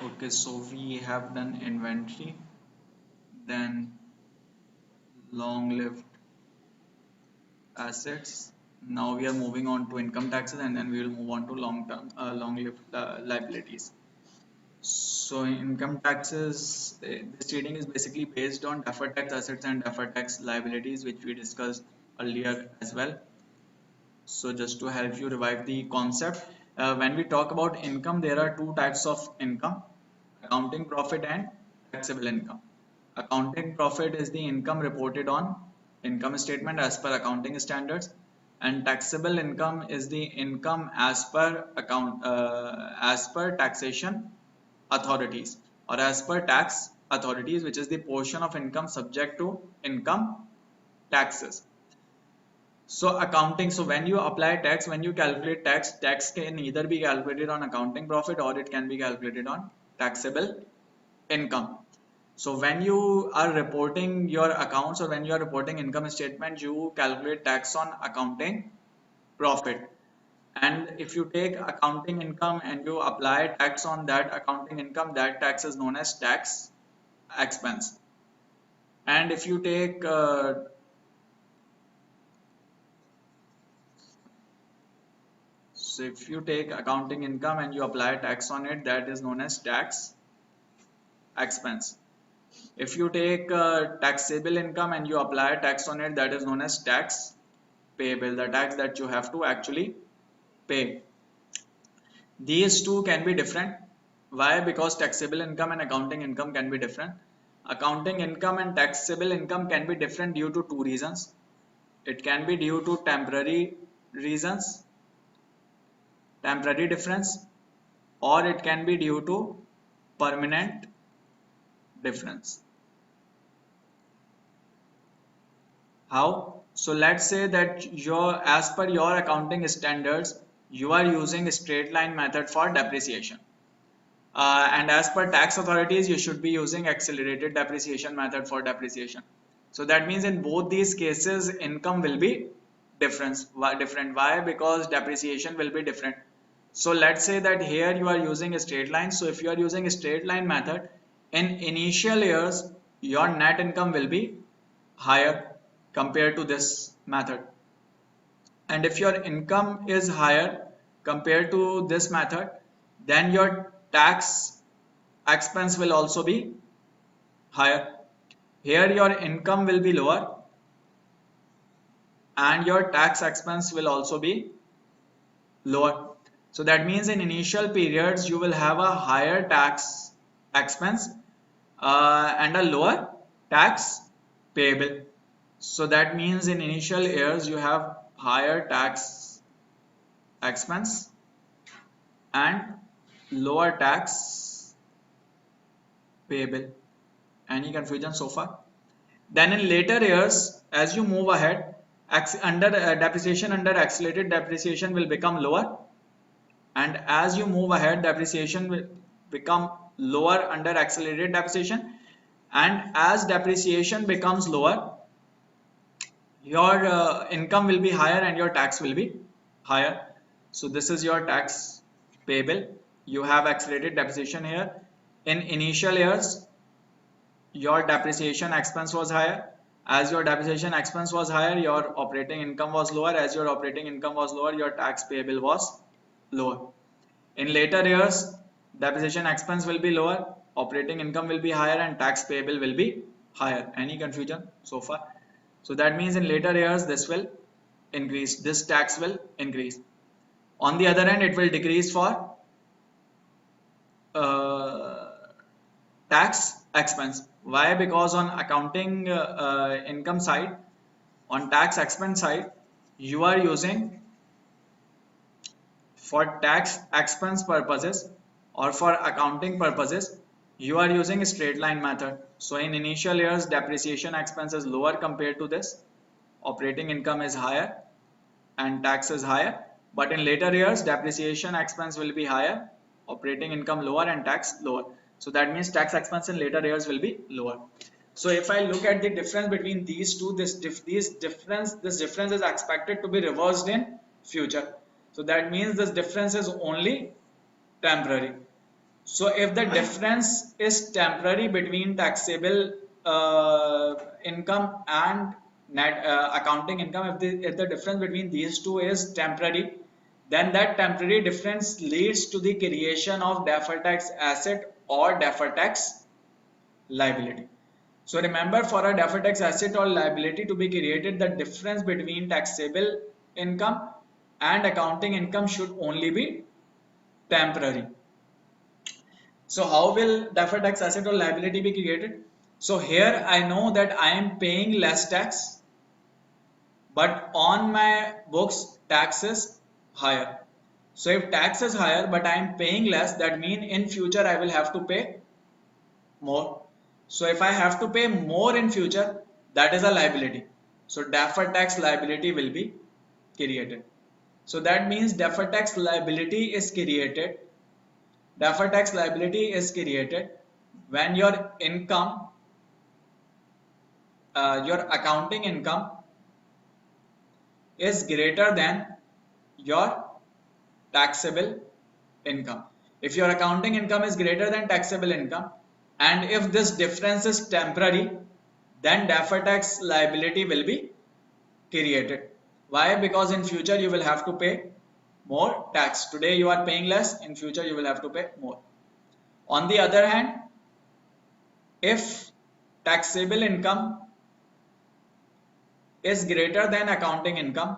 Okay, so we have done inventory, then long-lived assets. Now we are moving on to income taxes, and then we will move on to long-lived liabilities. So income taxes, this reading is basically based on deferred tax assets and deferred tax liabilities, which we discussed earlier as well. So just to help you revive the concept, when we talk about income, there are two types of income: accounting profit and taxable income. Accounting profit is the income reported on income statement as per accounting standards, and taxable income is the income as per taxation authorities, or as per tax authorities, which is the portion of income subject to income taxes. So accounting, so when you apply tax, when you calculate tax, tax can either be calculated on accounting profit or it can be calculated on taxable income. So when you are reporting your accounts, or when you are reporting income statement, you calculate tax on accounting profit. And if you take accounting income and you apply tax on that accounting income, that tax is known as tax expense. And if you take so if you take accounting income and you apply tax on it, that is known as tax expense. If you take taxable income and you apply tax on it, that is known as tax payable, the tax that you have to actually pay. These two can be different. Why? Because taxable income and accounting income can be different. Accounting income and taxable income can be different due to two reasons. It can be due to reasons, temporary difference, or it can be due to permanent difference. How? So let's say that as per your accounting standards, you are using a straight line method for depreciation. And as per tax authorities, you should be using accelerated depreciation method for depreciation. So that means in both these cases, income will be different. Why? Because depreciation will be different. So let's say that here you are using a straight line. So if you are using a straight line method, in initial years, your net income will be higher compared to this method. And if your income is higher compared to this method, then your tax expense will also be higher. Here your income will be lower and your tax expense will also be lower. So that means in initial periods you will have a higher tax expense and a lower tax payable. So that means in initial years you have higher tax expense and lower tax payable. Any confusion so far? Then in later years, as you move ahead, depreciation under accelerated depreciation will become lower, and as you move ahead, depreciation will become lower under accelerated depreciation, and as depreciation becomes lower, your income will be higher and your tax will be higher. So this is your tax payable. You have accelerated depreciation here. In initial years, your depreciation expense was higher. As your depreciation expense was higher, your operating income was lower. As your operating income was lower, your tax payable was lower. In later years, depreciation expense will be lower, operating income will be higher, and tax payable will be higher. Any confusion so far? So that means in later years, this will increase, this tax will increase. On the other hand, it will decrease for uh, tax expense. Why? Because on accounting income side, on tax expense side, you are using, for tax expense purposes or for accounting purposes, you are using a straight line method. So in initial years, depreciation expense is lower compared to this, operating income is higher and tax is higher. But in later years, depreciation expense will be higher, operating income lower, and tax lower. So that means tax expense in later years will be lower. So if I look at the difference between these two, this difference is expected to be reversed in future. So that means this difference is only temporary. So if the difference is temporary between taxable income and net accounting income, if the difference between these two is temporary, then that temporary difference leads to the creation of deferred tax asset or deferred tax liability. So remember, for a deferred tax asset or liability to be created, the difference between taxable income and accounting income should only be temporary. So how will deferred tax asset or liability be created? So here I know that I am paying less tax, but on my books tax is higher. So if tax is higher but I am paying less, that means in future I will have to pay more. So if I have to pay more in future, that is a liability. So deferred tax liability will be created. So that means deferred tax liability is created. Deferred tax liability is created when your income, your accounting income is greater than your taxable income. If your accounting income is greater than taxable income, and if this difference is temporary, then deferred tax liability will be created. Why? Because in future you will have to pay more tax. Today you are paying less, in future you will have to pay more. On the other hand, if taxable income is greater than accounting income,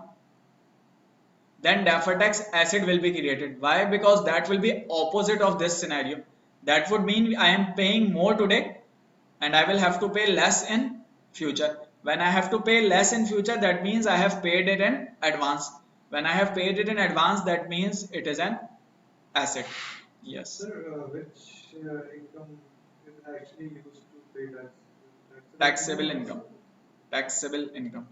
then deferred tax asset will be created. Why? Because that will be opposite of this scenario. That would mean I am paying more today and I will have to pay less in future. When I have to pay less in future, that means I have paid it in advance. When I have paid it in advance, that means it is an asset. Yes. Sir, which income is actually used to pay tax? Taxable income. Taxable income.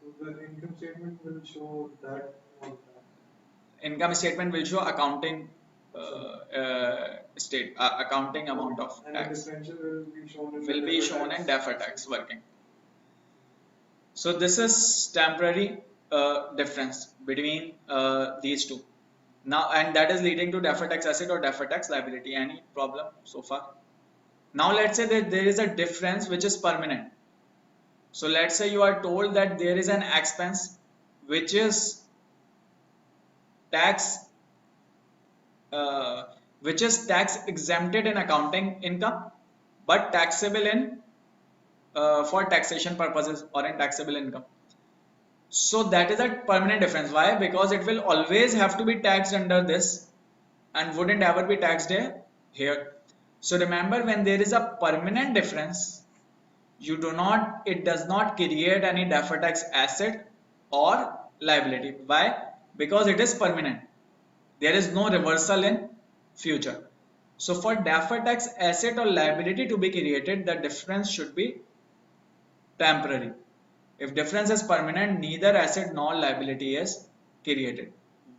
So the income statement will show that on that. Income statement will show accounting accounting amount of And tax. the differential will be shown in Will be shown in deferred tax working. So this is temporary difference between these two. Now, and that is leading to deferred tax asset or deferred tax liability. Any problem so far? Now let's say that there is a difference which is permanent. So let's say you are told that there is an expense which is tax uh, tax exempted in accounting income but taxable in for taxation purposes or in taxable income. So that is a permanent difference. Why? Because it will always have to be taxed under this and wouldn't ever be taxed here. So remember, when there is a permanent difference, it does not create any deferred tax asset or liability. Why? Because it is permanent. There is no reversal in future. So for deferred tax asset or liability to be created, the difference should be temporary. If difference is permanent, neither asset nor liability is created.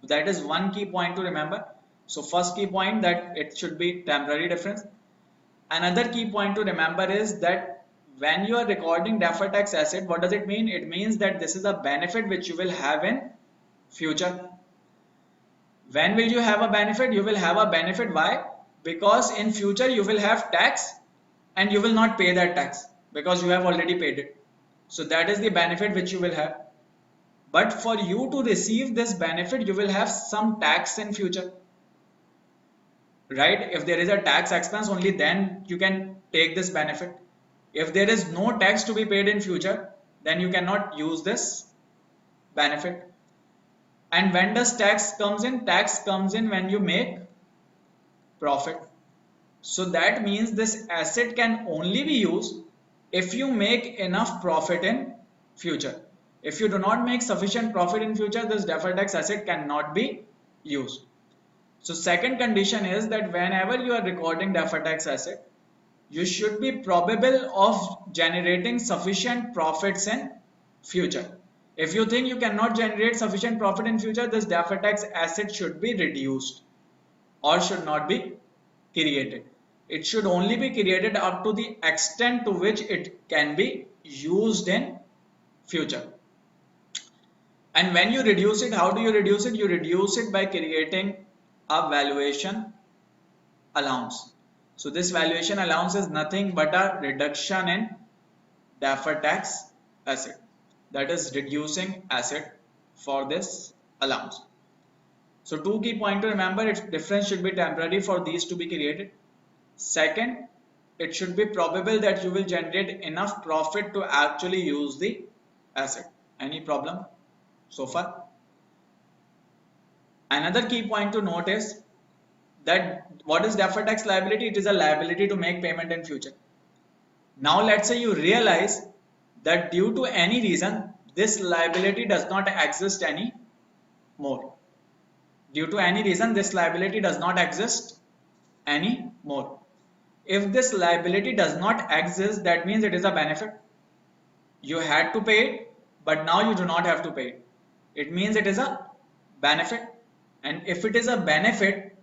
That is one key point to remember. So first key point, that it should be temporary difference. Another key point to remember is that when you are recording deferred tax asset, what does it mean? It means that this is a benefit which you will have in future. When will you have a benefit? You will have a benefit. Why? Because in future you will have tax and you will not pay that tax because you have already paid it. So that is the benefit which you will have. But for you to receive this benefit, you will have some tax in future. Right? If there is a tax expense, only then you can take this benefit. If there is no tax to be paid in future, then you cannot use this benefit. And when does tax comes in? Tax comes in when you make profit. So that means this asset can only be used if you make enough profit in future. If you do not make sufficient profit in future, this deferred tax asset cannot be used. So second condition is that whenever you are recording deferred tax asset, you should be probable of generating sufficient profits in future. If you think you cannot generate sufficient profit in future, this deferred tax asset should be reduced or should not be created. It should only be created up to the extent to which it can be used in future. And when you reduce it, how do you reduce it? You reduce it by creating a valuation allowance. So this valuation allowance is nothing but a reduction in deferred tax asset, that is reducing asset for this allowance. So two key points to remember: its difference should be temporary for these to be created. Second, it should be probable that you will generate enough profit to actually use the asset. Any problem so far? Another key point to note is that what is deferred tax liability? It is a liability to make payment in future. Now let's say you realize that due to any reason this liability does not exist anymore. Due to any reason this liability does not exist anymore. If this liability does not exist, that means it is a benefit. You had to pay it, but now you do not have to pay it. It means it is a benefit. And if it is a benefit,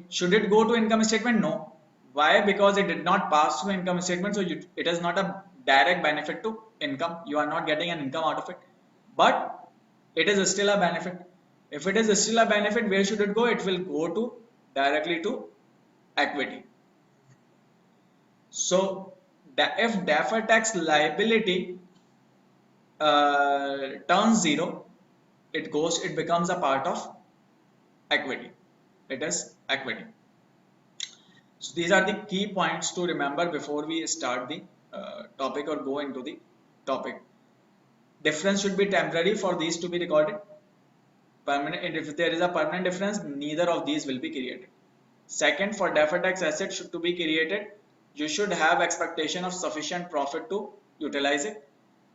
should it go to income statement? No. Why? Because it did not pass through income statement, so it is not a direct benefit to income. You are not getting an income out of it, but it is still a benefit. If it is still a benefit, where should it go? It will go to directly to equity. So if deferred tax liability turns zero, it becomes a part of equity. It is equity. So these are the key points to remember before we start the topic or go into the topic. Difference should be temporary for these to be recorded. Permanent, and if there is a permanent difference, neither of these will be created. Second, for deferred tax asset should to be created, you should have expectation of sufficient profit to utilize it.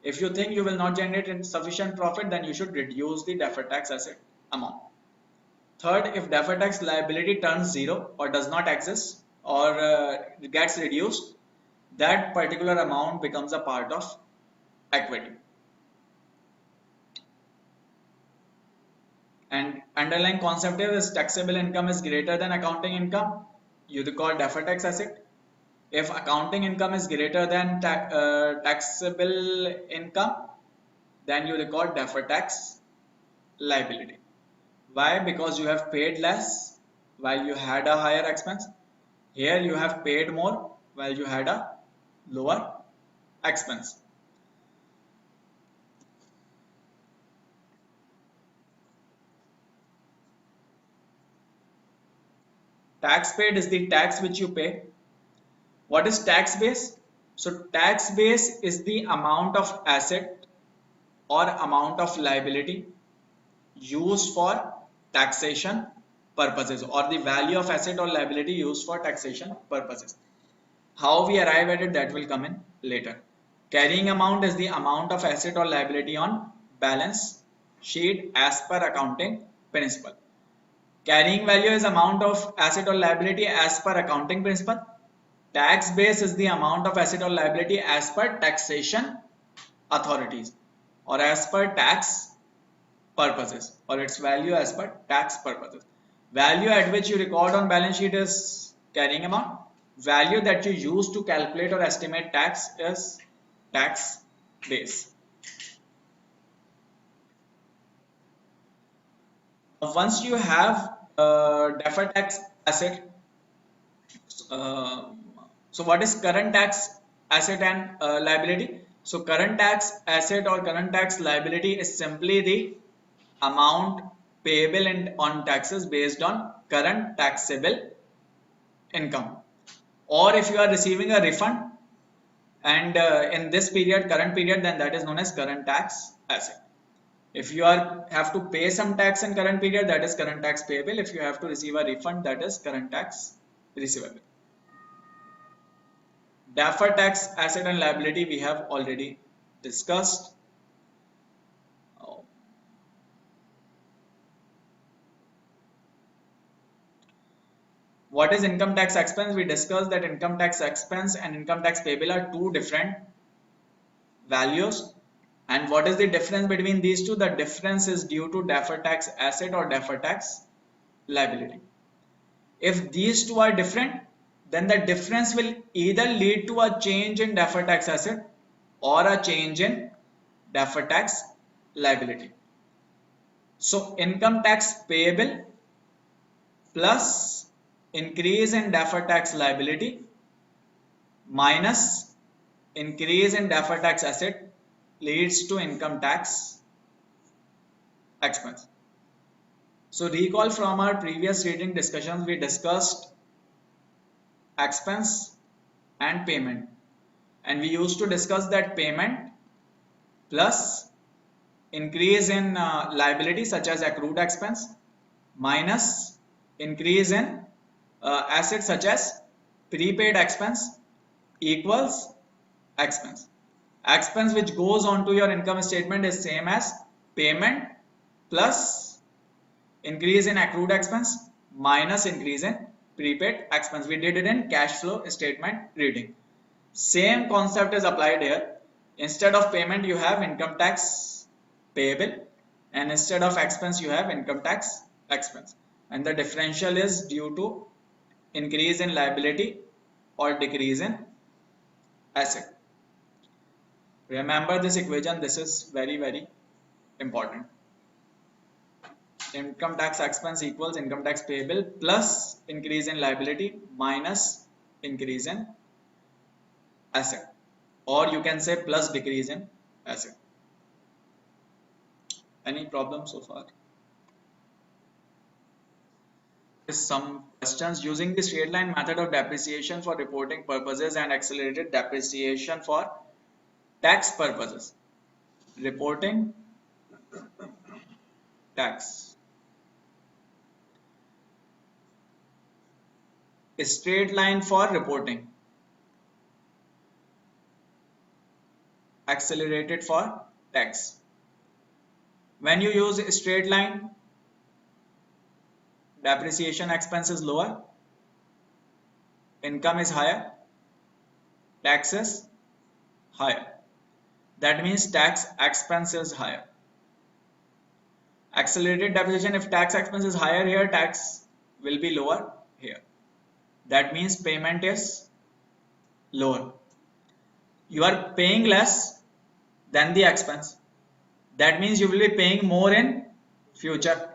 If you think you will not generate sufficient profit, then you should reduce the deferred tax asset amount. Third, if deferred tax liability turns zero or does not exist or gets reduced, that particular amount becomes a part of equity. And underlying concept is taxable income is greater than accounting income, you record deferred tax asset. If accounting income is greater than taxable income, then you record deferred tax liability. Why? Because you have paid less while you had a higher expense. Here you have paid more while you had a lower expense. Tax paid is the tax which you pay. What is tax base? So tax base is the amount of asset or amount of liability used for taxation purposes, or the value of asset or liability used for taxation purposes. How we arrive at it, that will come in later. Carrying amount is the amount of asset or liability on balance sheet as per accounting principle. Carrying value is amount of asset or liability as per accounting principle. Tax base is the amount of asset or liability as per taxation authorities or as per tax purposes, or its value as per tax purposes. Value at which you record on balance sheet is carrying amount. Value that you use to calculate or estimate tax is tax base. Once you have deferred tax asset, uh, so what is current tax asset and liability? So current tax asset or current tax liability is simply the amount payable on taxes based on current taxable income. Or if you are receiving a refund and in this period, current period, then that is known as current tax asset. If you have to pay some tax in current period, that is current tax payable. If you have to receive a refund, that is current tax receivable. Deferred tax asset and liability we have already discussed. What is income tax expense? We discussed that income tax expense and income tax payable are two different values. And what is the difference between these two? The difference is due to deferred tax asset or deferred tax liability. If these two are different, then the difference will either lead to a change in deferred tax asset or a change in deferred tax liability. So income tax payable plus increase in deferred tax liability minus increase in deferred tax asset leads to income tax expense. So recall from our previous reading discussions, we discussed expense and payment, and we used to discuss that payment plus increase in liability such as accrued expense minus increase in assets such as prepaid expense equals expense. Expense which goes onto your income statement is same as payment plus increase in accrued expense minus increase in prepaid expense. We did it in cash flow statement reading. Same concept is applied here. Instead of payment you have income tax payable, and instead of expense you have income tax expense, and the differential is due to increase in liability or decrease in asset. Remember this equation, this is very important. Income tax expense equals income tax payable plus increase in liability minus increase in asset, or you can say plus decrease in asset. Any problem so far? Some questions. Using the straight line method of depreciation for reporting purposes and accelerated depreciation for tax purposes. Reporting tax. A straight line for reporting. Accelerated for tax. When you use a straight line, depreciation expense is lower, income is higher, tax is higher. That means tax expense is higher. Accelerated depreciation, if tax expense is higher here, tax will be lower here. That means payment is lower. You are paying less than the expense. That means you will be paying more in future.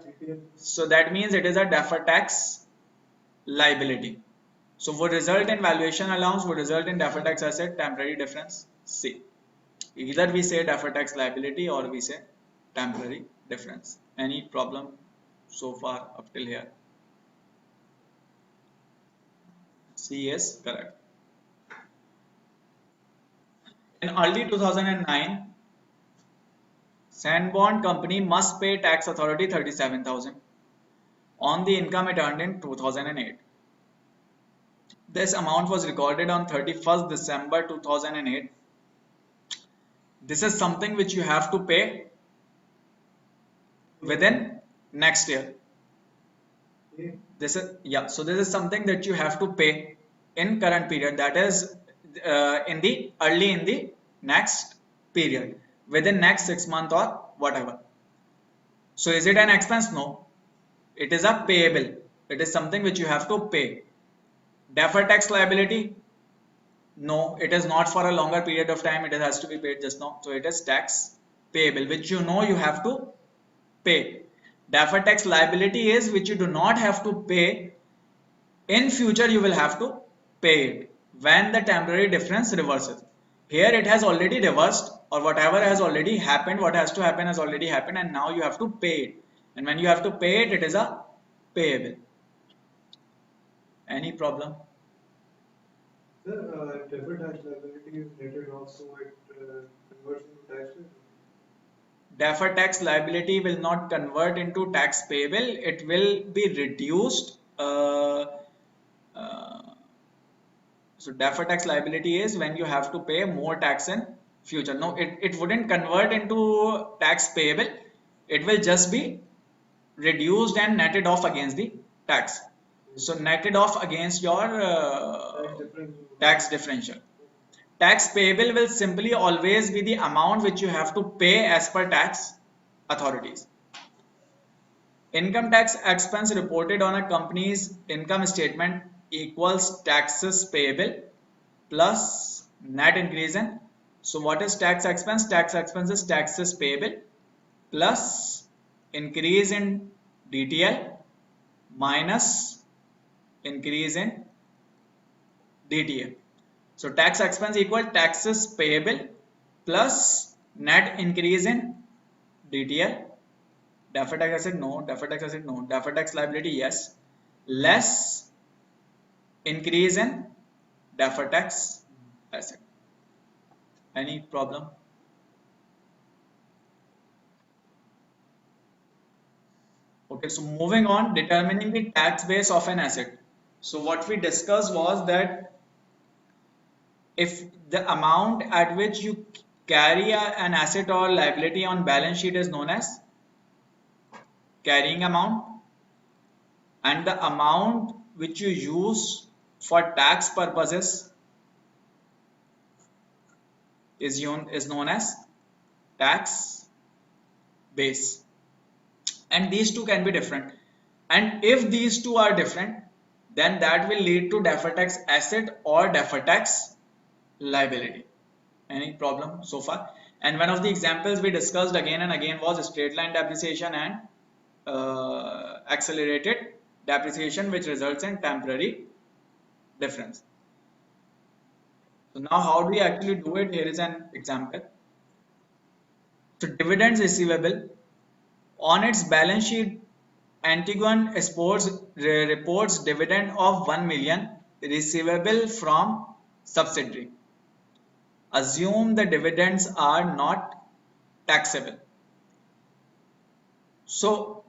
So that means it is a deferred tax liability. So would result in valuation allowance, would result in deferred tax asset, temporary difference, C. Either we say deferred tax liability or we say temporary difference. Any problem so far up till here? C is correct. In early 2009, Sanborn Company must pay tax authority 37,000 on the income it earned in 2008. This amount was recorded on 31st December 2008. This is something which you have to pay within next year. This is something that you have to pay in current period, that is in the next period, within next 6 months or whatever. So is it an expense? No, it is a payable. It is something which you have to pay. Deferred tax liability? No, it is not for a longer period of time. It has to be paid just now. So it is tax payable, which you know you have to pay. Deferred tax liability is which you do not have to pay. In future you will have to pay it when the temporary difference reverses. Here it has already reversed, or whatever has already happened, what has to happen has already happened, and now you have to pay it. And when you have to pay it, it is a payable. Any problem? Sir, deferred tax liability is netted off, so it converts into tax payable. Deferred tax liability will not convert into tax payable. It will be reduced. So deferred tax liability is when you have to pay more tax in future. No, it wouldn't convert into tax payable. It will just be reduced and netted off against the tax. So netted off against your tax differential. Tax payable will simply always be the amount which you have to pay as per tax authorities. Income tax expense reported on a company's income statement equals taxes payable plus net increase in. So what is tax expense? Tax expense is taxes payable plus increase in DTL minus increase in DTA. So tax expense equal taxes payable plus net increase in DTL. Deferred tax asset no, deferred tax asset no, deferred tax liability yes, less increase in deferred tax asset. Any problem? Okay, so moving on, determining the tax base of an asset. So what we discussed was that if the amount at which you carry an asset or liability on balance sheet is known as carrying amount, and the amount which you use for tax purposes is known as tax base, and these two can be different, and if these two are different, then that will lead to deferred tax asset or deferred tax liability. Any problem so far? And one of the examples we discussed again and again was straight line depreciation and accelerated depreciation, which results in temporary difference. So now how do we actually do it? Here is an example. So dividends receivable on its balance sheet, Antiguan Exports reports dividend of 1 million receivable from subsidiary. Assume the dividends are not taxable. So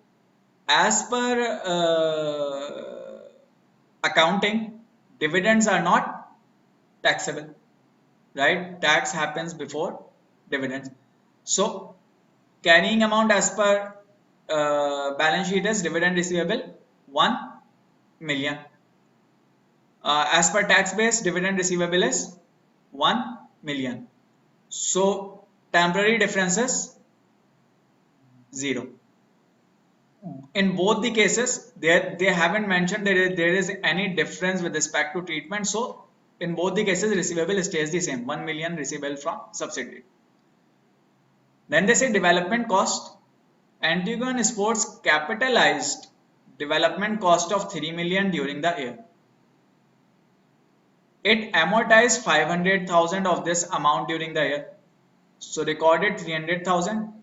as per accounting, dividends are not taxable, right? Tax happens before dividends. So carrying amount as per balance sheet is dividend receivable 1 million. As per tax base, dividend receivable is 1 million. So temporary differences 0. In both the cases, they haven't mentioned there is any difference with respect to treatment. So in both the cases, receivable stays the same, 1 million receivable from subsidiary. Then they say development cost. Antiguan Exports capitalized development cost of 3 million during the year. It amortized 500,000 of this amount during the year. So recorded 300,000,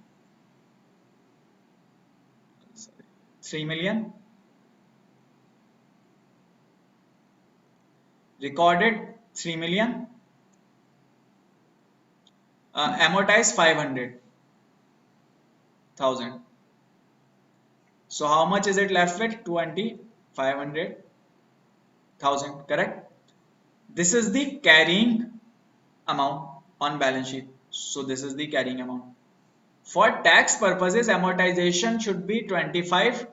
3 million, recorded 3 million, amortized 500,000. So how much is it left with? 500,000, correct? This is the carrying amount on balance sheet. So this is the carrying amount. For tax purposes, amortization should be 25%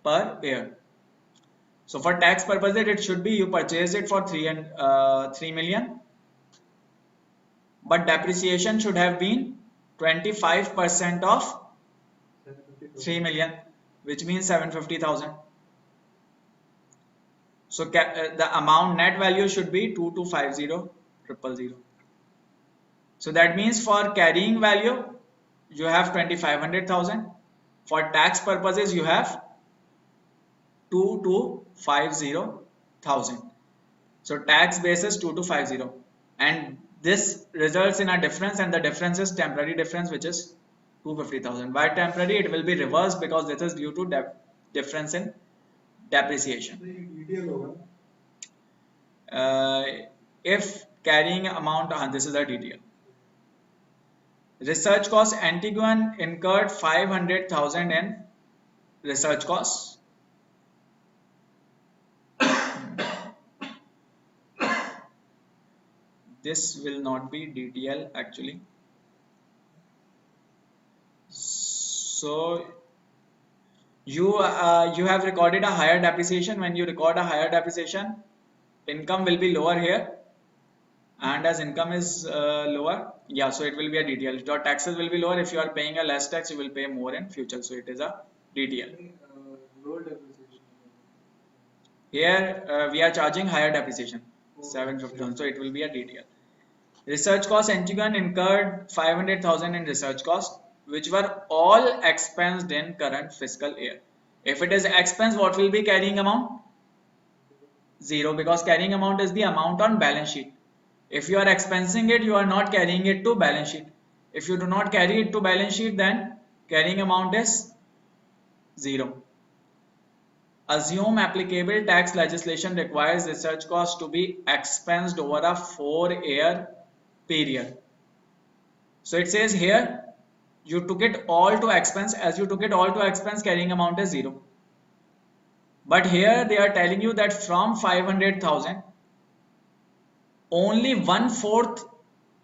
per year. So for tax purposes, it should be you purchase it for 3 million, but depreciation should have been 25% of 3 million, which means 750,000. So the amount net value should be 2250,000. So that means for carrying value, you have 2500,000. For tax purposes, you have 2250,000. So tax base is 2250, and this results in a difference, and the difference is temporary difference, which is 250,000. Why temporary? It will be reversed because this is due to difference in depreciation. If carrying amount, this is a DTL. Research cost. Antiguan incurred 500,000 in research costs. This will not be DTL actually. So you have recorded a higher depreciation. When you record a higher depreciation, income will be lower here, and as income is lower, yeah, so it will be a DTL. Your taxes will be lower. If you are paying a less tax, you will pay more in future, so it is a DTL. Lower depreciation. Here we are charging higher depreciation, 750,000, so it will be a DTL. Research cost. Antiguan incurred 500,000 in research cost, which were all expensed in current fiscal year. If it is expense, what will be carrying amount? 0, because carrying amount is the amount on balance sheet. If you are expensing it, you are not carrying it to balance sheet. If you do not carry it to balance sheet, then carrying amount is 0. Assume applicable tax legislation requires research costs to be expensed over a 4-year period. So it says here, you took it all to expense. As you took it all to expense, carrying amount is 0. But here they are telling you that from 500,000, only 1/4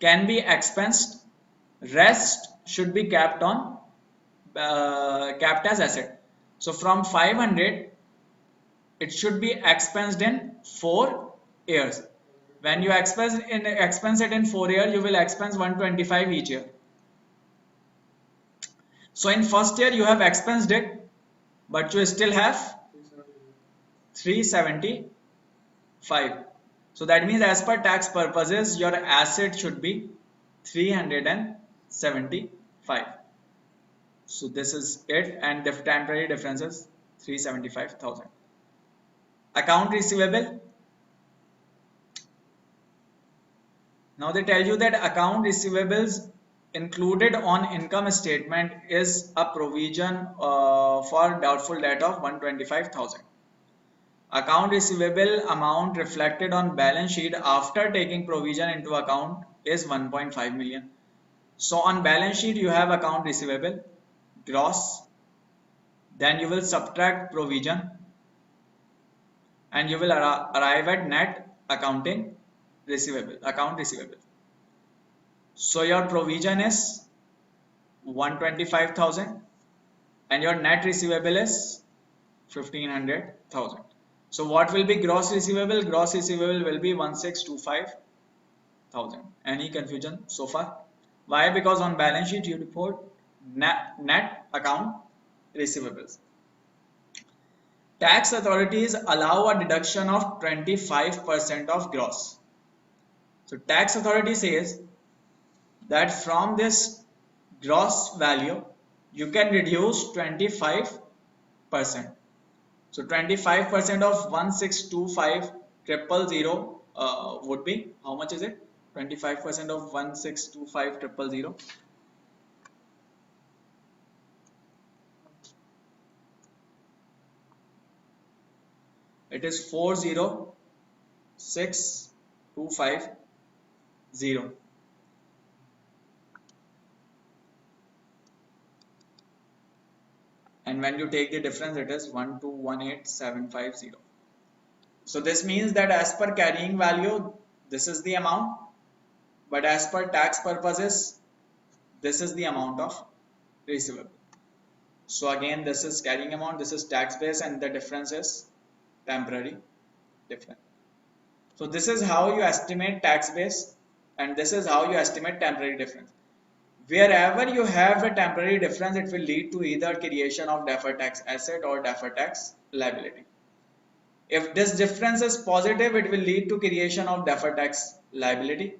can be expensed. Rest should be capped as asset. So from 500, it should be expensed in 4 years. When you expense it in 4 years, you will expense 125 each year. So in first year you have expensed it, but you still have 375. So that means as per tax purposes, your asset should be 375. So this is it, and the temporary difference is 375,000. Account receivable. Now they tell you that account receivables included on income statement is a provision for doubtful debt of 125,000. Account receivable amount reflected on balance sheet after taking provision into account is 1.5 million. So on balance sheet you have account receivable gross, then you will subtract provision, and you will arrive at net account receivable. So your provision is 125,000 and your net receivable is 1500,000. So what will be gross receivable? Gross receivable will be 1625,000. Any confusion so far? Why? Because on balance sheet you report net account receivables. Tax authorities allow a deduction of 25% of gross. So tax authority says that from this gross value you can reduce 25%. So 25% of 1625,000 would be, how much is it? 25% of 1625,000. It is 406,250. And when you take the difference, it is 1218750. So this means that as per carrying value, this is the amount, but as per tax purposes, this is the amount of receivable. So again, this is carrying amount, this is tax base, and the difference is temporary difference. So this is how you estimate tax base, and this is how you estimate temporary difference. Wherever you have a temporary difference, it will lead to either creation of deferred tax asset or deferred tax liability. If this difference is positive, it will lead to creation of deferred tax liability.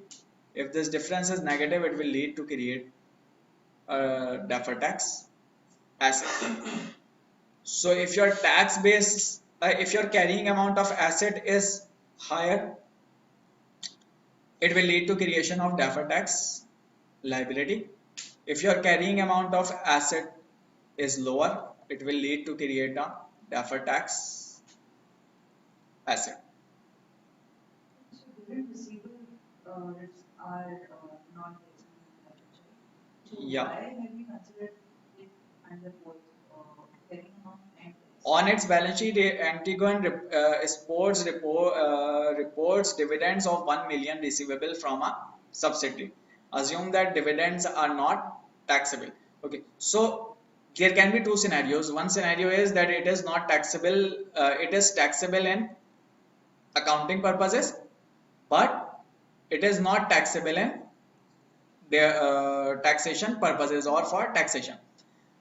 If this difference is negative, it will lead to create deferred tax asset. So if your tax base, if your carrying amount of asset is higher, it will lead to creation of deferred tax liability. If your carrying amount of asset is lower, it will lead to create a deferred tax asset. So different receivable risks are not so Yeah. why have you considered it under both carrying amount and On its balance sheet, Antigone reports dividends of 1 million receivable from a subsidiary. Assume that dividends are not taxable. Okay, so there can be two scenarios. One scenario is that it is not taxable, it is taxable in accounting purposes, but it is not taxable in their taxation purposes or for taxation.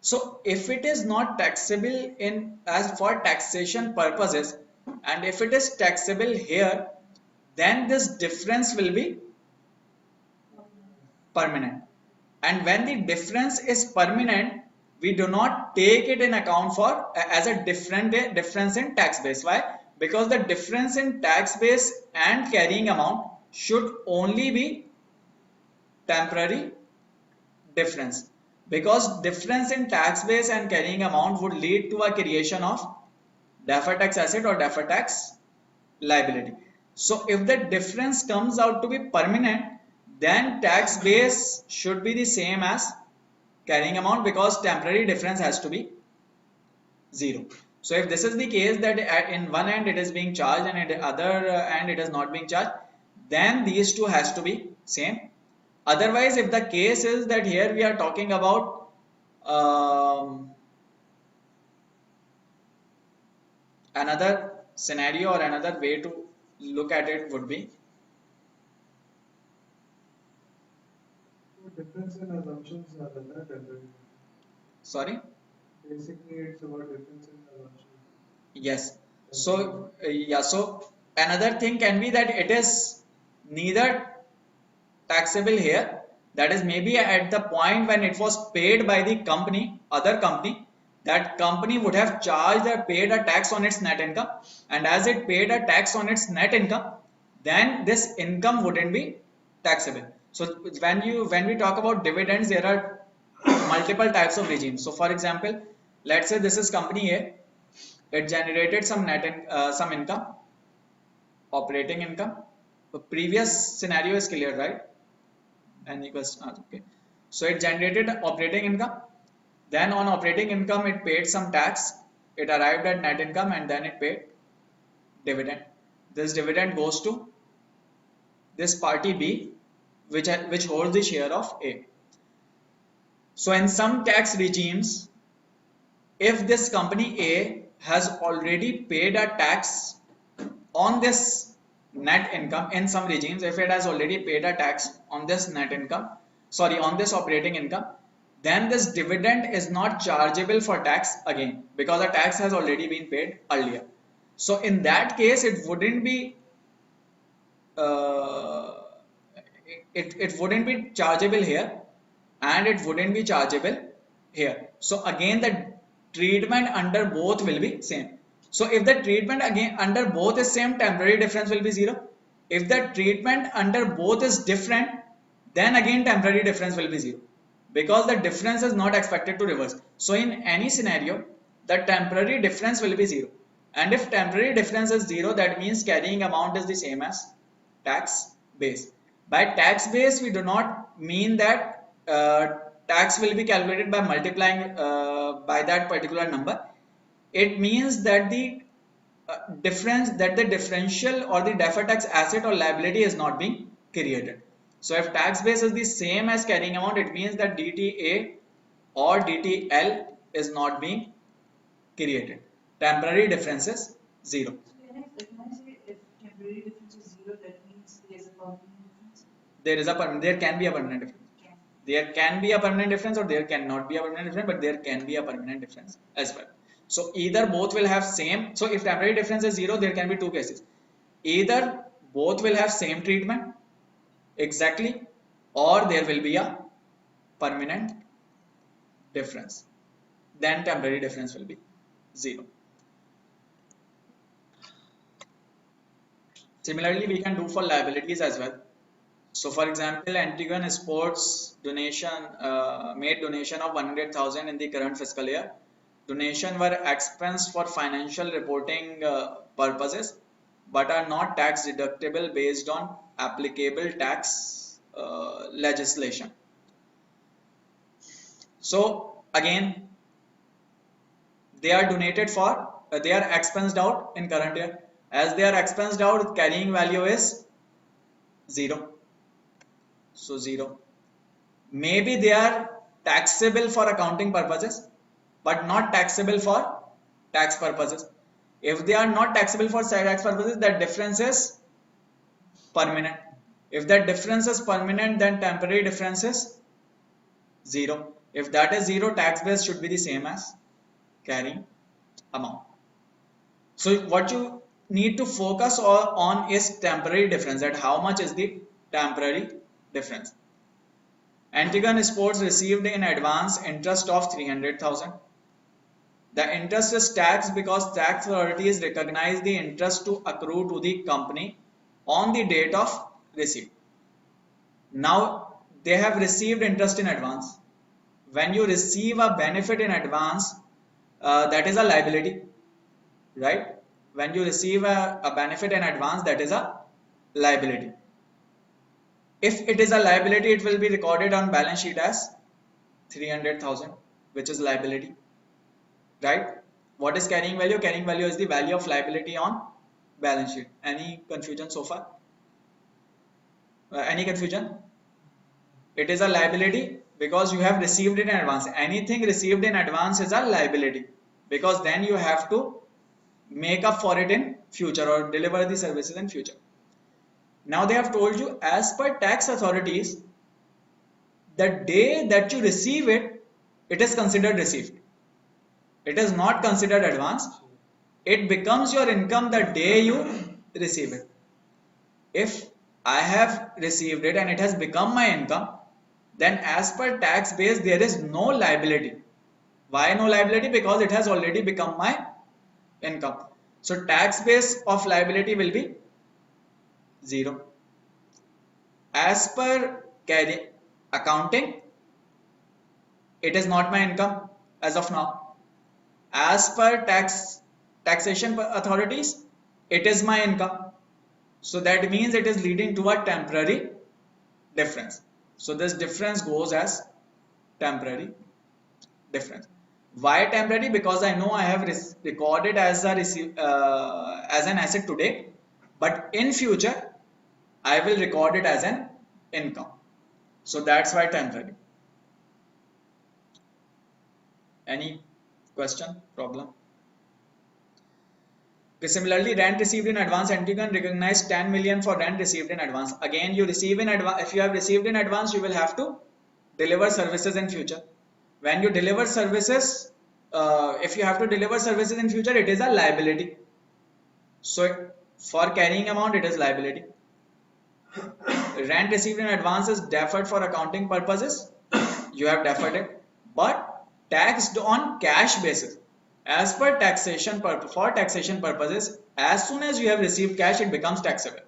So if it is not taxable in as for taxation purposes, and if it is taxable here, then this difference will be permanent. And when the difference is permanent, we do not take it in account for as a difference in tax base. Why? Because the difference in tax base and carrying amount should only be temporary difference, because difference in tax base and carrying amount would lead to a creation of deferred tax asset or deferred tax liability. So if the difference comes out to be permanent, then tax base should be the same as carrying amount, because temporary difference has to be 0. So if this is the case that in one end it is being charged and at the other end it is not being charged, then these two has to be same. Otherwise, if the case is that here we are talking about another scenario or another way to look at it would be, So difference in assumptions are the temporary. sorry, Basically, it's about difference in assumptions. yes. So yeah, so another thing can be that it is neither taxable here, that is maybe at the point when it was paid by the company, other company, that company would have charged or paid a tax on its net income, and as it paid a tax on its net income, then this income wouldn't be taxable. So when we talk about dividends, there are multiple types of regimes. So for example, let's say this is company A, it generated some income, operating income. The previous scenario is clear, right? N equals okay. So it generated operating income. Then on operating income, it paid some tax. It arrived at net income, and then it paid dividend. This dividend goes to this party B, which holds the share of A. So in some tax regimes, if this company A has already paid a tax on this net income, in some regimes, if it has already paid a tax on this net income, sorry, on this operating income, then this dividend is not chargeable for tax again, because the tax has already been paid earlier. So in that case, it wouldn't be uh, it wouldn't be chargeable here, and it wouldn't be chargeable here. So again, the treatment under both will be same. So if the treatment again under both is same, temporary difference will be 0. If the treatment under both is different, then again temporary difference will be 0, because the difference is not expected to reverse. So in any scenario, the temporary difference will be 0. And if temporary difference is 0, that means carrying amount is the same as tax base. By tax base, we do not mean that tax will be calculated by multiplying by that particular number. It means that the differential or the deferred tax asset or liability is not being created. So if tax base is the same as carrying amount, it means that DTA or DTL is not being created. Temporary difference is 0. So can I say if temporary difference is 0, that means there's a permanent difference? There can be a permanent difference. Can. There can be a permanent difference, or there cannot be a permanent difference, but there can be a permanent difference as well. So either both will have same. So if temporary difference is 0, there can be two cases. Either both will have same treatment exactly, or there will be a permanent difference. Then temporary difference will be 0. Similarly, we can do for liabilities as well. So for example, Antigone Sports made donation of 100,000 in the current fiscal year. Donation were expensed for financial reporting purposes, but are not tax deductible based on applicable tax legislation. So again, they are donated for, they are expensed out in current year. As they are expensed out, carrying value is 0. So 0. Maybe they are taxable for accounting purposes, but not taxable for tax purposes. If they are not taxable for tax purposes, that difference is permanent. If that difference is permanent, then temporary difference is 0. If that is 0, tax base should be the same as carrying amount. So what you need to focus on is temporary difference, that how much is the temporary difference. Antigone Sports received in advance interest of 300,000. The interest is taxed because tax authorities recognize the interest to accrue to the company on the date of receipt. Now they have received interest in advance. When you receive a benefit in advance, that is a liability, right? When you receive a benefit in advance, that is a liability. If it is a liability, it will be recorded on balance sheet as 300,000, which is liability, right? What is carrying value? Carrying value is the value of liability on balance sheet. Any confusion so far? Any confusion? It is a liability because you have received it in advance. Anything received in advance is a liability because then you have to make up for it in future or deliver the services in future. Now they have told you, as per tax authorities, the day that you receive it, it is considered received. It is not considered advance. It becomes your income the day you receive it. If I have received it and it has become my income, then as per tax base there is no liability. Why no liability? Because it has already become my income. So tax base of liability will be 0. As per carry accounting, it is not my income as of now. As per taxation authorities, it is my income. So that means it is leading to a temporary difference. So this difference goes as temporary difference. Why temporary? Because I know I have recorded as an asset today, but in future I will record it as an income. So that's why temporary. Any question, problem? Okay, similarly, rent received in advance, Antigone recognized 10 million for rent received in advance. Again, you receive in advance. If you have received in advance, you will have to deliver services in future. When you deliver services, if you have to deliver services in future, it is a liability. So for carrying amount, it is liability. Rent received in advance is deferred for accounting purposes. You have deferred it, but taxed on cash basis. As per taxation for taxation purposes, as soon as you have received cash, it becomes taxable.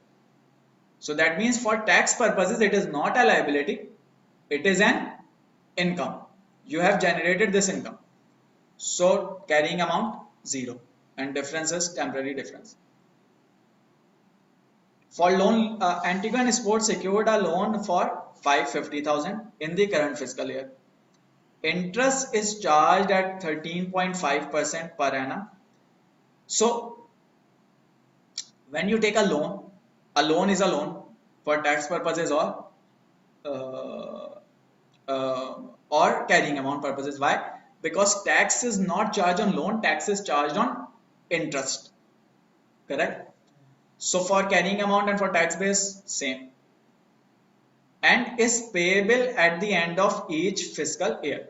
So that means for tax purposes, it is not a liability, it is an income. You have generated this income. So carrying amount 0 and difference is temporary difference. For loan, Antigone Sports secured a loan for 550,000 in the current fiscal year. Interest is charged at 13.5% per annum. So when you take a loan is a loan for tax purposes uh, or carrying amount purposes. Why? Because tax is not charged on loan, tax is charged on interest. Correct? So for carrying amount and for tax base, same. And is payable at the end of each fiscal year.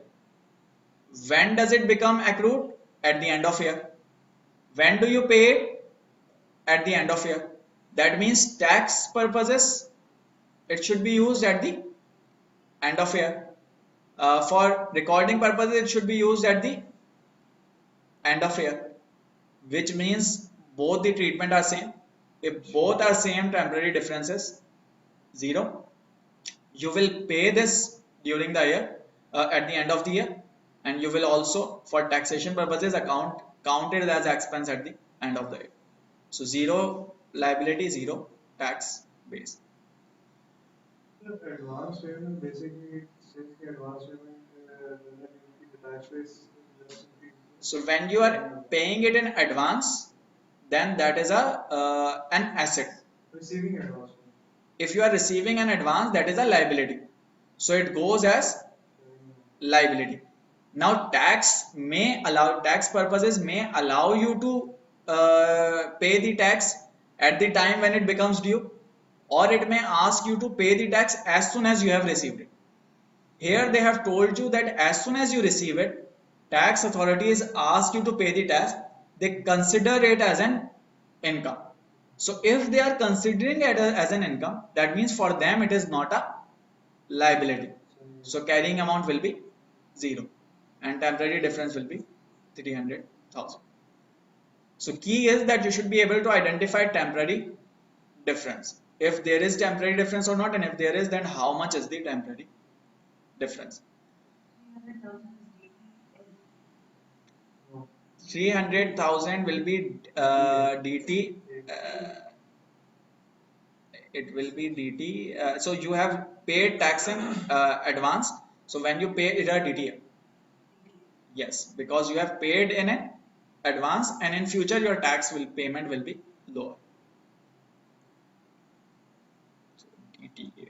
When does it become accrued? At the end of year. When do you pay it? At the end of year. That means tax purposes, it should be used at the end of year. For recording purposes, it should be used at the end of year, which means both the treatment are same. If both are same, temporary differences 0. You will pay this during the year, at the end of the year, and you will also, for taxation purposes, count it as expense at the end of the year. So 0 liability, 0 tax base. The advance payment basically it says the advance payment then the tax base just increases. So when you are paying it in advance, then that is an asset. Receiving advance payment. If you are receiving an advance, that is a liability. So it goes as liability. Now tax purposes may allow you to pay the tax at the time when it becomes due, or it may ask you to pay the tax as soon as you have received it. Here they have told you that as soon as you receive it, tax authorities ask you to pay the tax, they consider it as an income. So if they are considering it as an income, that means for them it is not a liability. So carrying amount will be 0 and temporary difference will be 300,000. So key is that you should be able to identify temporary difference, if there is temporary difference or not, and if there is, then how much is the temporary difference. 300,000 is DTL. No. 300,000 will be DT. It will be DT. So you have paid tax in advance. So when you pay it a DT. Yes, because you have paid in an advance, and in future your tax will payment will be lower. So DTA.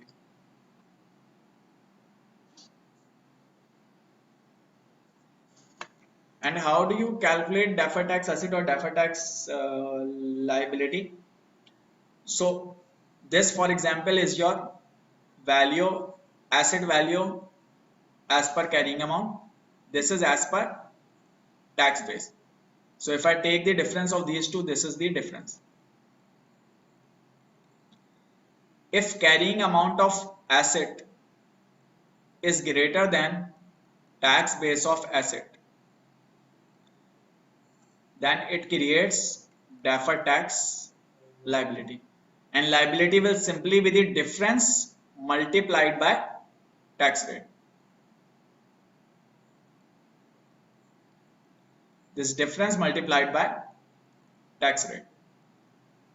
And how do you calculate deferred tax asset or deferred tax liability? So this, for example, is your value, asset value as per carrying amount. This is as per tax base. So if I take the difference of these two, this is the difference. If carrying amount of asset is greater than tax base of asset, then it creates deferred tax liability, and liability will simply be the difference multiplied by tax rate. This difference multiplied by tax rate.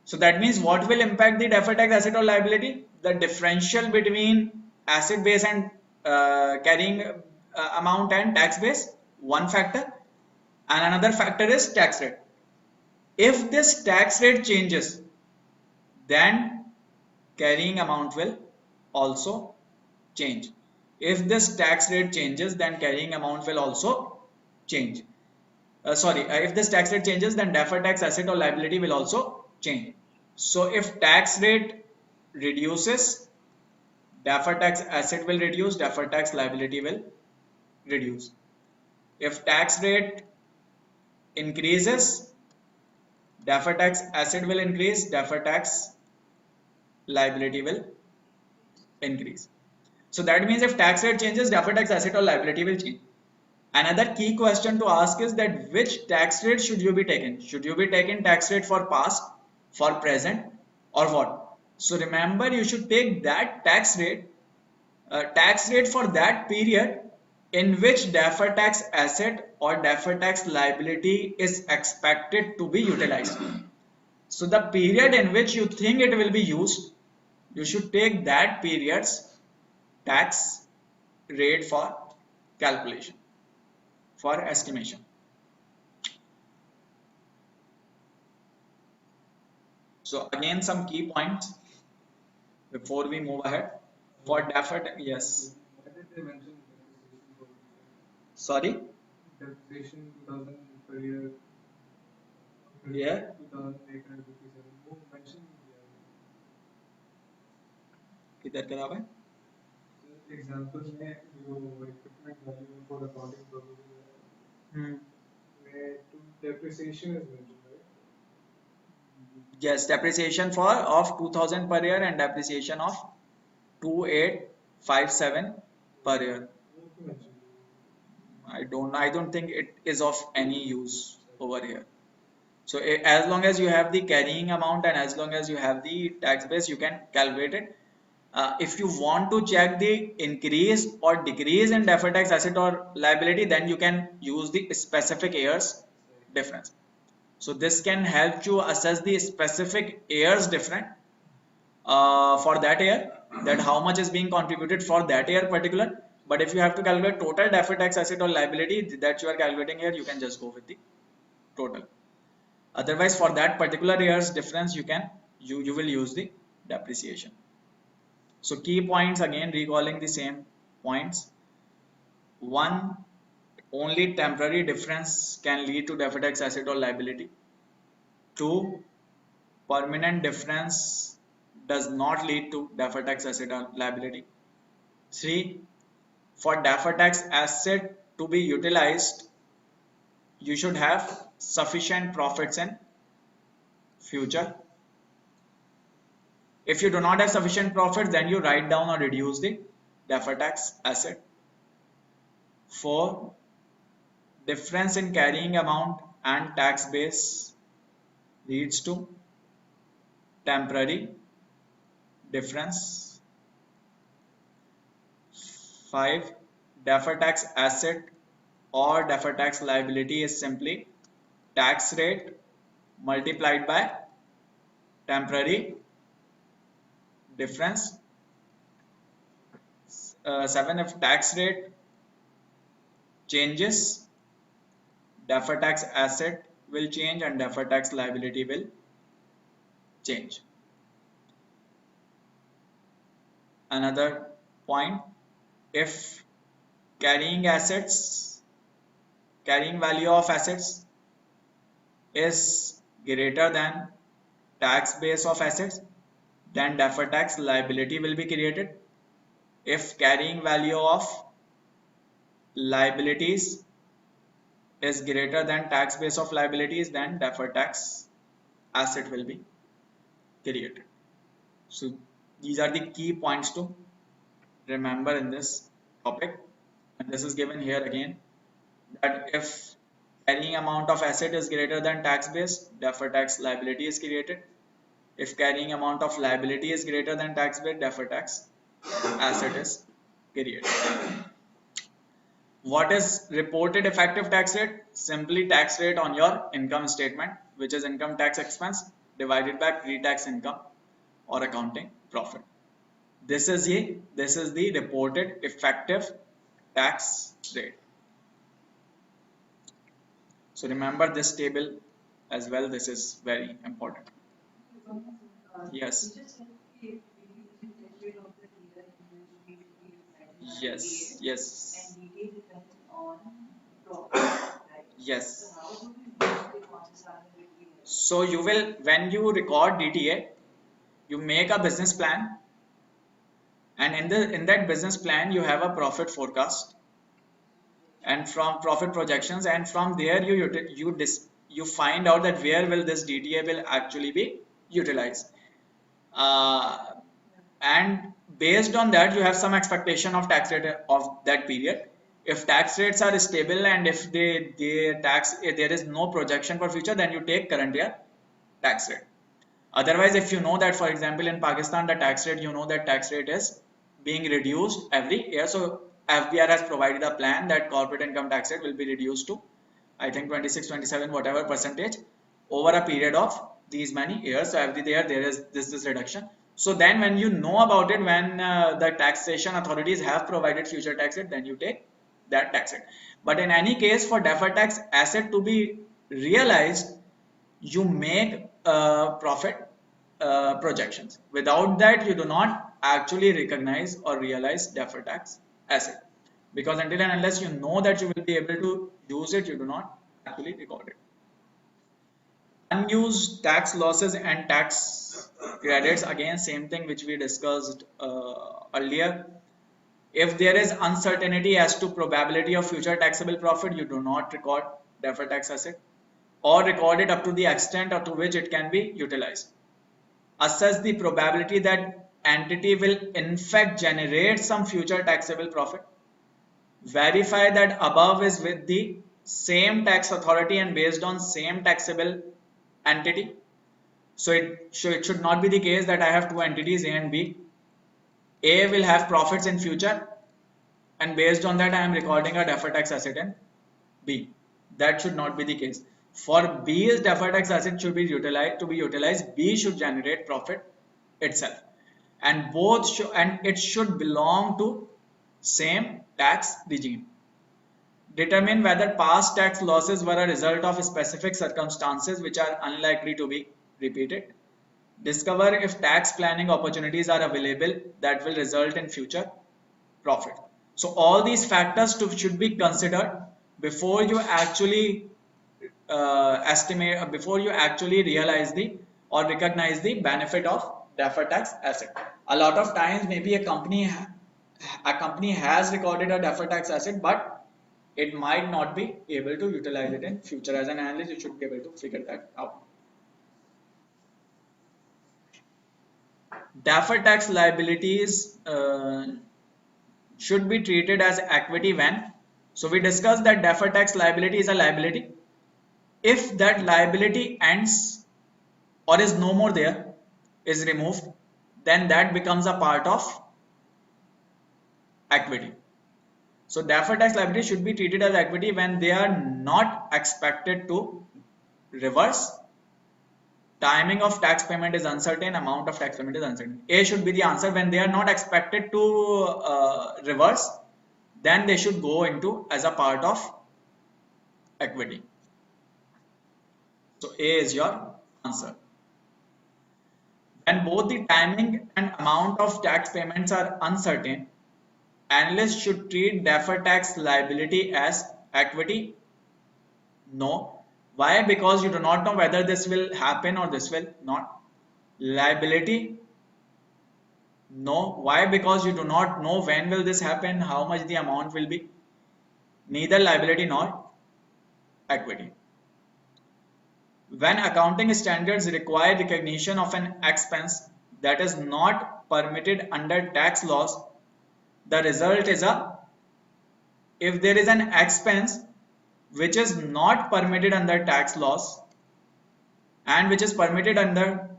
So that means what will impact the deferred tax asset or liability? The differential between asset base and carrying amount and tax base, one factor, and another factor is tax rate. If this tax rate changes, then carrying amount will also change. If this tax rate changes, then carrying amount will also change. If this tax rate changes, then deferred tax asset or liability will also change. So if tax rate reduces, deferred tax asset will reduce, deferred tax liability will reduce. If tax rate increases, deferred tax asset will increase, deferred tax liability will increase. So that means if tax rate changes, deferred tax asset or liability will change. Another key question to ask is that which tax rate should you be taking? Should you be taking tax rate for past, for present, or what? So remember, you should take that tax rate for that period in which deferred tax asset or deferred tax liability is expected to be utilized. So the period in which you think it will be used, you should take that period's tax rate for calculation, for estimation. So again, some key points before we move ahead. For deferred, yes. Why did they mention depreciation for Sorry. depreciation 2000 per year? Yeah. 2857. वो mention किया है. किधर करा हुआ है? Example में जो equipment value for accounting purposes है, में depreciation is mentioned, right? Yes, depreciation for of 2000 per year and depreciation of 2857 per year. वो क्यों mention किया? I don't think it is of any use over here. So as long as you have the carrying amount and as long as you have the tax base, you can calculate it. If you want to check the increase or decrease in deferred tax asset or liability, then you can use the specific years difference. So this can help you assess the specific years different for that year, that how much is being contributed for that year particular. But if you have to calculate total deferred tax asset or liability that you are calculating here, you can just go with the total. Otherwise, for that particular year's difference, you will use the depreciation. So key points, again recalling the same points. One, only temporary difference can lead to deferred tax asset or liability. Two, permanent difference does not lead to deferred tax asset or liability. Three, for deferred tax asset to be utilized, you should have sufficient profits in future. If you do not have sufficient profits, then you write down or reduce the deferred tax asset. 4. Difference in carrying amount and tax base leads to temporary difference. 5. Deferred tax asset or deferred tax liability is simply tax rate multiplied by temporary difference. 7. If tax rate changes, deferred tax asset will change and deferred tax liability will change. Another point, if carrying value of assets is greater than tax base of assets, then deferred tax liability will be created. If carrying value of liabilities is greater than tax base of liabilities, then deferred tax asset will be created. So these are the key points to remember in this topic, and this is given here again, that if carrying amount of asset is greater than tax base, deferred tax liability is created. If carrying amount of liability is greater than tax base, deferred tax asset is created. What is reported effective tax rate? Simply tax rate on your income statement, which is income tax expense divided by pre-tax income or accounting profit. This is the reported effective tax rate. So remember this table as well. This is very important. Yes. You just said if we use the tax rate of the year in which we should be deciding on Yes. DTA, Yes. and DTA depends on profit, right? Yes. So how do we use the concept between it? So you will, when you record DTA, you make a business plan, and in that business plan you have a profit forecast and from profit projections, and from there you find out that where will this DTA will actually be utilized, uh, and based on that you have some expectation of tax rate of that period. If tax rates are stable and if there is no projection for future, then you take current year tax rate. Otherwise, if you know that, for example, in Pakistan, the tax rate, you know that tax rate is being reduced every year. So FBR has provided a plan that corporate income tax rate will be reduced to, I think, 26, 27, whatever percentage over a period of these many years. So every year there is this reduction. So then when you know about it, when the taxation authorities have provided future tax rate, then you take that tax rate. But in any case, for deferred tax asset to be realized, you make profit projections. Without that, you do not actually recognize or realize deferred tax asset, because until and unless you know that you will be able to use it, you do not actually record it. Unused tax losses and tax credits, again same thing which we discussed earlier. If there is uncertainty as to probability of future taxable profit, you do not record deferred tax asset, or record it up to the extent up to which it can be utilized. Assess the probability that entity will in fact generate some future taxable profit. Verify that above is with the same tax authority and based on same taxable entity. So it should not be the case that I have two entities, A and B. A will have profits in future, and based on that I am recording a deferred tax asset in B. That should not be the case. For B's deferred tax asset should be utilized, B should generate profit itself, and it should belong to same tax regime. Determine whether past tax losses were a result of specific circumstances which are unlikely to be repeated. Discover if tax planning opportunities are available that will result in future profit. So all these factors should be considered before you actually before you actually realize or recognize the benefit of deferred tax asset. A lot of times maybe a company has recorded a deferred tax asset, but it might not be able to utilize it in future. As an analyst, you should be able to figure that out. Deferred tax liabilities should be treated as equity when So we discussed that deferred tax liability is a liability. If that liability ends or is no more there, is removed, then that becomes a part of equity. So deferred tax liability should be treated as equity when they are not expected to reverse. Timing of tax payment is uncertain, amount of tax payment is uncertain. A should be the answer. When they are not expected to reverse, then they should go into as a part of equity. So A is your answer. When both the timing and amount of tax payments are uncertain, analysts should treat deferred tax liability as equity. No. Why? Because you do not know whether this will happen or this will not. Liability. No. Why? Because you do not know when will this happen, how much the amount will be. Neither liability nor equity. When accounting standards require recognition of an expense that is not permitted under tax laws, the result is if there is an expense which is not permitted under tax laws and which is permitted under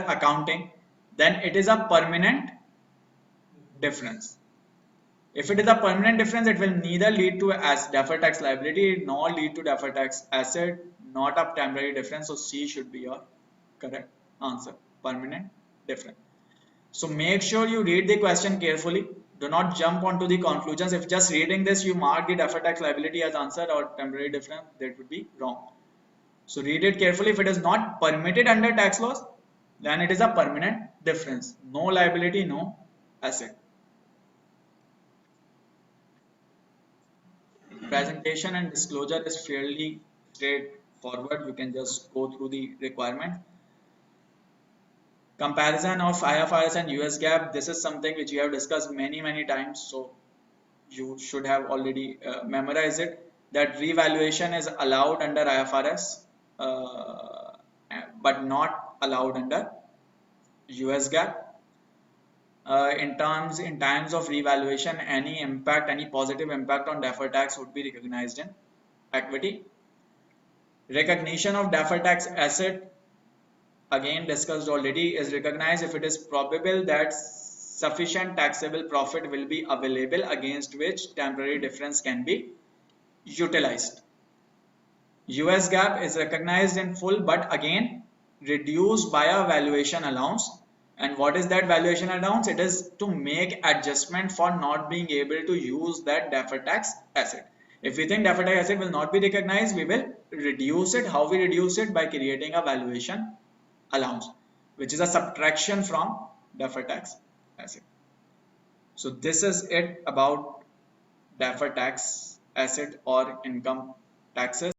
accounting, then it is a permanent difference. If it is a permanent difference, it will neither lead to as deferred tax liability nor lead to deferred tax asset, not a temporary difference. So C should be your correct answer, permanent difference. So make sure you read the question carefully. Do not jump onto the conclusions. If just reading this you mark the deferred tax liability as answer or temporary difference, that would be wrong. So read it carefully. If it is not permitted under tax laws, then it is a permanent difference. No liability, no asset. Presentation and disclosure is fairly straightforward. You can just go through the requirement. Comparison of IFRS and US GAAP. This is something which we have discussed many times. So you should have already memorized it. That revaluation is allowed under IFRS, but not allowed under US GAAP. In times of revaluation, any positive impact on deferred tax would be recognized in equity. Recognition of deferred tax asset, again discussed already, is recognized if it is probable that sufficient taxable profit will be available against which temporary difference can be utilized. US GAAP is recognized in full, but again reduced by a valuation allowance. And what is that valuation allowance? It is to make adjustment for not being able to use that deferred tax asset. If we think deferred tax asset will not be recognized, we will reduce it. How we reduce it? By creating a valuation allowance, which is a subtraction from deferred tax asset. So this is it about deferred tax asset or income taxes.